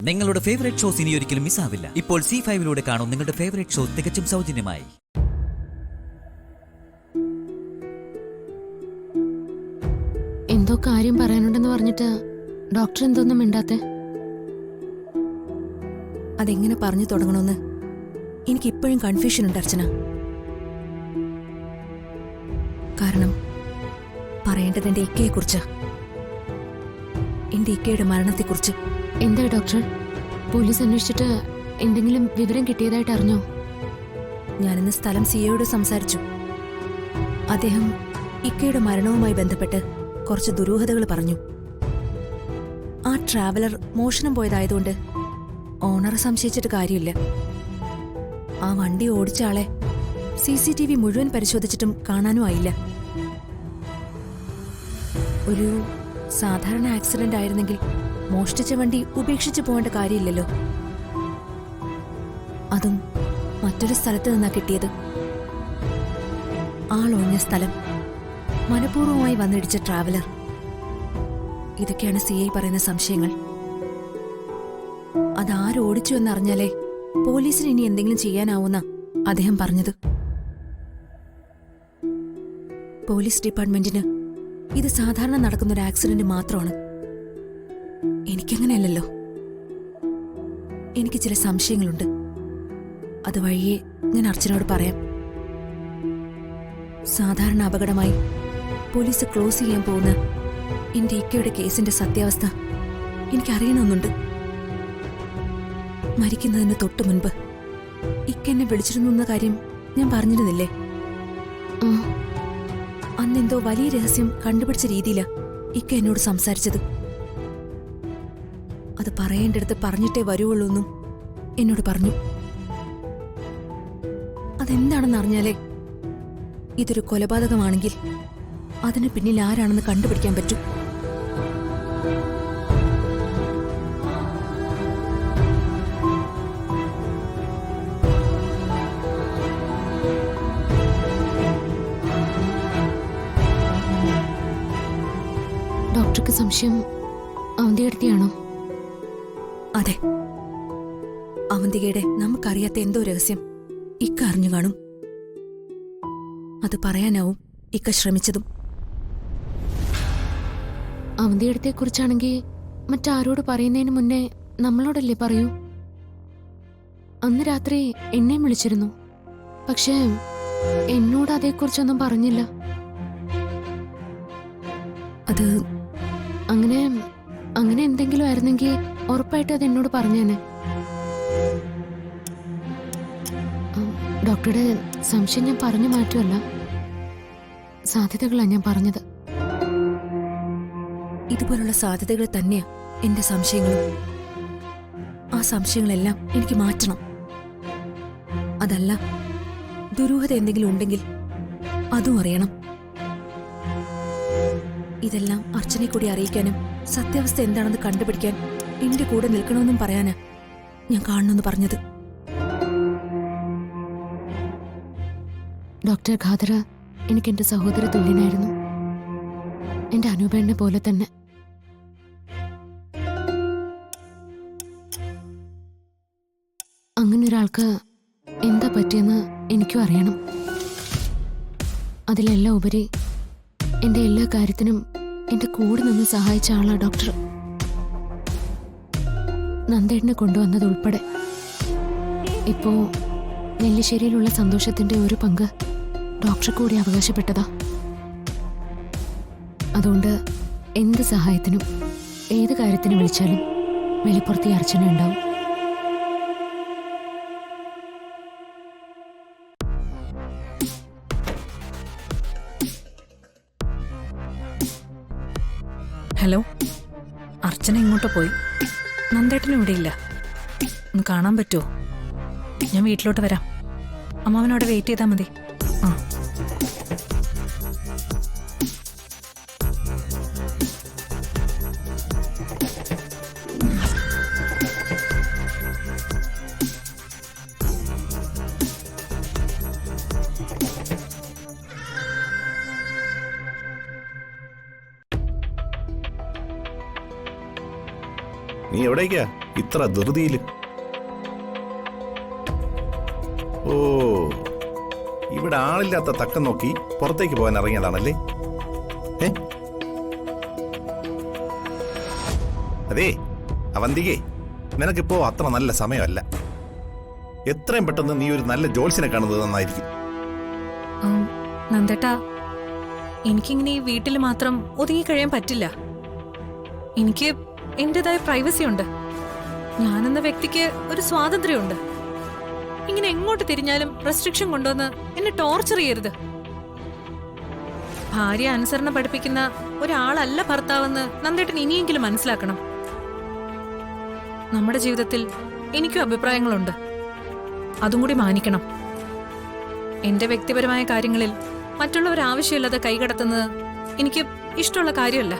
നിങ്ങളുടെ favourite shows ഇനി ഒരിക്കലും മിസ്സാവില്ല. ഇപ്പോൾ C5 കാണും നിങ്ങളുടെ ഫേവറേറ്റ് ഷോ തികച്ചും സൗജന്യമായി. എന്തോ കാര്യം പറയാനുണ്ടെന്ന് പറഞ്ഞിട്ട് ഡോക്ടർ എന്തോന്നും മിണ്ടാത്തെ? അതെങ്ങനെ പറഞ്ഞു തുടങ്ങണമെന്ന് എനിക്കിപ്പോഴും കൺഫ്യൂഷൻ ഉണ്ട് അർച്ചന. കാരണം പറയേണ്ടത് എന്റെ ഇക്കയെക്കുറിച്ച്, എന്റെ ഇക്കയുടെ മരണത്തെക്കുറിച്ച്. എന്താ ഡോക്ടർ, പോലീസ് അന്വേഷിച്ചിട്ട് എന്തെങ്കിലും വിവരം കിട്ടിയതായിട്ട് അറിഞ്ഞോ? ഞാനിന്ന് സ്ഥലം സിയോട് സംസാരിച്ചു. അദ്ദേഹം ഇക്കയുടെ മരണവുമായി ബന്ധപ്പെട്ട് കുറച്ച് ദുരൂഹതകൾ പറഞ്ഞു. ആ ട്രാവലർ മോഷണം പോയതായതുകൊണ്ട് ഓണറെ സംശയിച്ചിട്ട് കാര്യമില്ല. ആ വണ്ടി ഓടിച്ച ആളെ CCTV മുഴുവൻ പരിശോധിച്ചിട്ടും കാണാനും ആയില്ല. ഒരു സാധാരണ ആക്സിഡന്റ് ആയിരുന്നെങ്കിൽ മോഷ്ടിച്ച വണ്ടി ഉപേക്ഷിച്ചു പോകേണ്ട കാര്യമില്ലല്ലോ. അതും മറ്റൊരു സ്ഥലത്ത് നിന്നാ കിട്ടിയത്. ആളൊഴിഞ്ഞ സ്ഥലം, മനഃപൂർവ്വമായി വന്നിടിച്ച ട്രാവലർ. ഇതൊക്കെയാണ് CI പറയുന്ന സംശയങ്ങൾ. അതാരോടിച്ചു എന്നറിഞ്ഞാലേ പോലീസിന് ഇനി എന്തെങ്കിലും ചെയ്യാനാവുന്ന അദ്ദേഹം പറഞ്ഞത്. പോലീസ് ഡിപ്പാർട്ട്മെന്റിന് ഇത് സാധാരണ നടക്കുന്നൊരു ആക്സിഡന്റ് മാത്രമാണ്. എനിക്കങ്ങനെയല്ലല്ലോ. എനിക്ക് ചില സംശയങ്ങളുണ്ട്. അത് വഴിയെ ഞാൻ അർച്ചനോട് പറയാം. സാധാരണ അപകടമായി പോലീസ് ക്ലോസ് ചെയ്യാൻ പോകുന്ന എന്റെ ഇക്കയുടെ കേസിന്റെ സത്യാവസ്ഥ എനിക്കറിയണമെന്നുണ്ട്. മരിക്കുന്നതിന് തൊട്ടു മുൻപ് ഇക്ക എന്നെ വിളിച്ചിരുന്നു എന്ന കാര്യം ഞാൻ പറഞ്ഞിരുന്നില്ലേ? അന്നെന്തോ വലിയ രഹസ്യം കണ്ടുപിടിച്ച രീതിയിലാ ഇക്ക എന്നോട് സംസാരിച്ചത്. അത് പറയേണ്ടടുത്ത് പറഞ്ഞിട്ടേ വരുവുള്ളൂ എന്നും എന്നോട് പറഞ്ഞു. അതെന്താണെന്ന് അറിഞ്ഞാലേ ഇതൊരു കൊലപാതകമാണെങ്കിൽ അതിന് പിന്നിൽ ആരാണെന്ന് കണ്ടുപിടിക്കാൻ പറ്റും. ഡോക്ടർക്ക് സംശയം അവന്തികടത്തിയാണോ? അതെ, അവന്തികയുടെ നമുക്കറിയാത്ത എന്തോ രഹസ്യം ഇക്ക അറിഞ്ഞു കാണും. അത് പറയാനാവും ഇക്ക ശ്രമിച്ചതും. അവന്തികടത്തെ കുറിച്ചാണെങ്കിൽ മറ്റാരോട് പറയുന്നതിന് മുന്നേ നമ്മളോടല്ലേ പറയൂ? അന്ന് രാത്രി എന്നെയും വിളിച്ചിരുന്നു, പക്ഷേ എന്നോട് അതേക്കുറിച്ചൊന്നും പറഞ്ഞില്ല. അത് അങ്ങനെ എന്തെങ്കിലും ആയിരുന്നെങ്കിൽ ഉറപ്പായിട്ട് അത് എന്നോട് പറഞ്ഞേനെ. ഡോക്ടറുടെ സംശയം ഞാൻ പറഞ്ഞു മാറ്റുമല്ല, സാധ്യതകളാണ് ഞാൻ പറഞ്ഞത്. ഇതുപോലുള്ള സാധ്യതകൾ തന്നെയാ എന്റെ സംശയങ്ങളും. ആ സംശയങ്ങളെല്ലാം എനിക്ക് മാറ്റണം. അതല്ല, ദുരൂഹത എന്തെങ്കിലും ഉണ്ടെങ്കിൽ അതും അറിയണം. ഇതെല്ലാം അർച്ചനെ കൂടി അറിയിക്കാനും സത്യാവസ്ഥ എന്താണെന്ന് കണ്ടുപിടിക്കാൻ എന്റെ കൂടെ നിൽക്കണമെന്നും പറയാനാ ഞാൻ കാണണമെന്ന് പറഞ്ഞത്. ഡോക്ടർ ഖാദറ എനിക്ക് എന്റെ സഹോദര തുല്യനായിരുന്നു, എന്റെ അനൂപേണ്ണെ പോലെ തന്നെ. അങ്ങനെ ഒരാൾക്ക് എന്താ പറ്റിയെന്ന് എനിക്കും അറിയണം. അതിലെല്ലാം ഉപരി എന്റെ എല്ലാ കാര്യത്തിനും എന്റെ കൂടെ നിന്ന് സഹായിച്ച ആളാ ഡോക്ടർ. നന്ദേട്ടനെ കൊണ്ടുവന്നതുൾപ്പെടെ. ഇപ്പോ നെല്ലിശ്ശേരിയിലുള്ള സന്തോഷത്തിന്റെ ഒരു പങ്ക് ഡോക്ടർ കൂടി അവകാശപ്പെട്ടതാ. അതുകൊണ്ട് എന്ത് സഹായത്തിനും ഏത് കാര്യത്തിനും വിളിച്ചാലും വെളിപ്പുറത്ത് അർച്ചന ഉണ്ടാവും. ഹലോ, അർച്ചന ഇങ്ങോട്ട് പോയി. നന്ദേട്ടനും ഇവിടെ ഇല്ല. ഒന്ന് കാണാൻ പറ്റുമോ? ഞാൻ വീട്ടിലോട്ട് വരാം. അമ്മാവനവിടെ വെയിറ്റ് ചെയ്താൽ മതി. ആ, നീ എവിടേക്കാ? ഇത്ര ധൃതിയില്? ഓ, ഇവിടെ ആളില്ലാത്ത തക്കം നോക്കി പുറത്തേക്ക് പോകാൻ ഇറങ്ങിയതാണല്ലേ? അതേ അവന്തികേ, നിനക്കിപ്പോ അത്ര നല്ല സമയമല്ല. എത്രയും പെട്ടെന്ന് നീ ഒരു നല്ല ജോത്സ്യനെ കാണുന്നത് നന്നായിരിക്കും. നന്ദേട്ടാ, എനിക്കിങ്ങനെ ഈ വീട്ടിൽ മാത്രം ഒതുങ്ങി കഴിയാൻ പറ്റില്ല. എനിക്ക് എന്റേതായ പ്രൈവസി ഉണ്ട്. ഞാനെന്ന വ്യക്തിക്ക് ഒരു സ്വാതന്ത്ര്യമുണ്ട്. ഇങ്ങനെ എങ്ങോട്ട് തിരിഞ്ഞാലും റെസ്ട്രിക്ഷൻ കൊണ്ടുവന്ന് എന്നെ ടോർച്ചർ ചെയ്യരുത്. ഭാര്യ അനുസരണ പഠിപ്പിക്കുന്ന ഒരാളല്ല ഭർത്താവെന്ന് നന്ദേട്ടൻ ഇനിയെങ്കിലും മനസ്സിലാക്കണം. നമ്മുടെ ജീവിതത്തിൽ എനിക്കും അഭിപ്രായങ്ങളുണ്ട്, അതും കൂടി മാനിക്കണം. എന്റെ വ്യക്തിപരമായ കാര്യങ്ങളിൽ മറ്റുള്ളവർ ആവശ്യമില്ലാതെ കൈകടത്തുന്നത് എനിക്ക് ഇഷ്ടമുള്ള കാര്യമല്ല.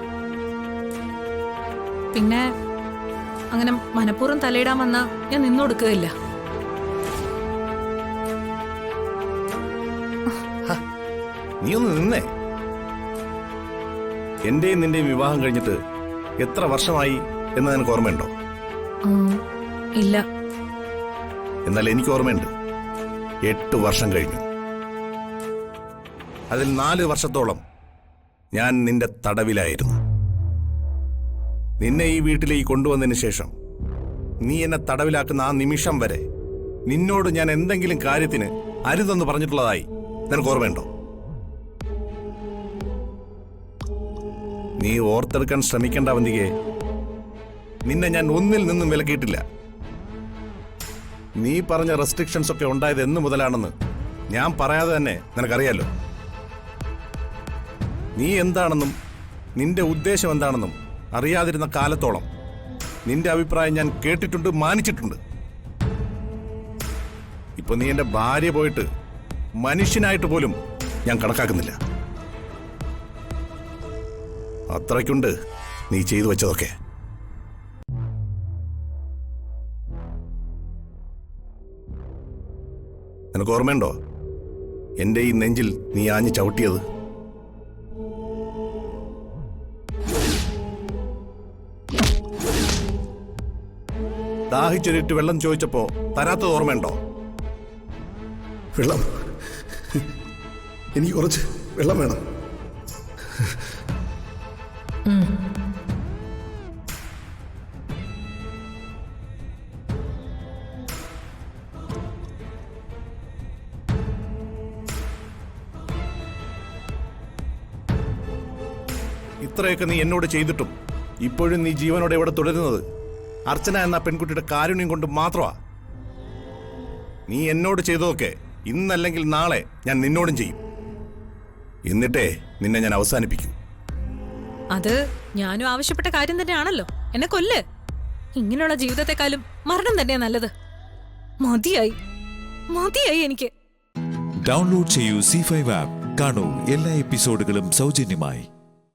പിന്നെ അങ്ങനെ മനഃപൂർവ്വം തലയിടാൻ വന്നാ ഞാൻ നിന്നൊടുക്കുകയില്ല. നീ ഒന്ന് നിന്നേ. എന്റെയും നിന്റെയും വിവാഹം കഴിഞ്ഞിട്ട് എത്ര വർഷമായി എന്ന് നിനക്ക് ഓർമ്മയുണ്ടോ? ഇല്ല. എന്നാൽ എനിക്ക് ഓർമ്മയുണ്ട്. 8 വർഷം കഴിഞ്ഞു. അതിൽ 4 വർഷത്തോളം ഞാൻ നിന്റെ തടവിലായിരുന്നു. നിന്നെ ഈ വീട്ടിലേക്ക് കൊണ്ടുവന്നതിന് ശേഷം നീ എന്നെ തടവിലാക്കുന്ന ആ നിമിഷം വരെ നിന്നോട് ഞാൻ എന്തെങ്കിലും കാര്യത്തിന് അരുതെന്ന് പറഞ്ഞിട്ടുള്ളതായി നിനക്ക് ഓർമ്മയുണ്ടോ? നീ ഓർത്തെടുക്കാൻ ശ്രമിക്കേണ്ട അവന്തികെ, നിന്നെ ഞാൻ ഒന്നിൽ നിന്നും വിലക്കിയിട്ടില്ല. നീ പറഞ്ഞ റെസ്ട്രിക്ഷൻസ് ഒക്കെ ഉണ്ടായത് എന്ന് മുതലാണെന്ന് ഞാൻ പറയാതെ തന്നെ നിനക്കറിയാലോ. നീ എന്താണെന്നും നിന്റെ ഉദ്ദേശം എന്താണെന്നും അറിയാതിരുന്ന കാലത്തോളം നിന്റെ അഭിപ്രായം ഞാൻ കേട്ടിട്ടുണ്ട്, മാനിച്ചിട്ടുണ്ട്. ഇപ്പൊ നീ എന്റെ ഭാര്യ പോയിട്ട് മനുഷ്യനായിട്ട് പോലും ഞാൻ കണക്കാക്കുന്നില്ല. അത്രയ്ക്കുണ്ട് നീ ചെയ്തു വെച്ചതൊക്കെ. നിനക്ക് ഓർമ്മയുണ്ടോ എന്റെ ഈ നെഞ്ചിൽ നീ ആഞ്ഞു ചവിട്ടിയത്? ദാഹിച്ചൊരിട്ട് വെള്ളം ചോദിച്ചപ്പോ തരാത്തത് ഓർമ്മയുണ്ടോ? വെള്ളം, എനിക്ക് കുറച്ച് വെള്ളം വേണം. ഇത്രയൊക്കെ നീ എന്നോട് ചെയ്തിട്ടും ഇപ്പോഴും നീ ജീവനോടെ ഇവിടെ തുടരുന്നത് അർച്ചന എന്ന പെൺകുട്ടിയുടെ കാരുണ്യം കൊണ്ട് മാത്രമാ. നീ എന്നോട് ചെയ്തതൊക്കെ ഇന്നല്ലെങ്കിൽ നാളെ ഞാൻ നിന്നോടും ചെയ്യും. എന്നിട്ടേ നിന്നെ ഞാൻ അവസാനിപ്പിക്കൂ. അത് ഞാനും ആവശ്യപ്പെട്ട കാര്യം തന്നെയാണല്ലോ. എന്നെ കൊല്ല്. ഇങ്ങനെയുള്ള ജീവിതത്തെക്കാളും മരണം തന്നെയാ നല്ലത്. മതിയായി മതിയായി എനിക്ക്. ഡൗൺലോഡ് ചെയ്യൂ C5 ആപ്പ്. കാണൂ എല്ലാ എപ്പിസോഡുകളും സൗജന്യമായി.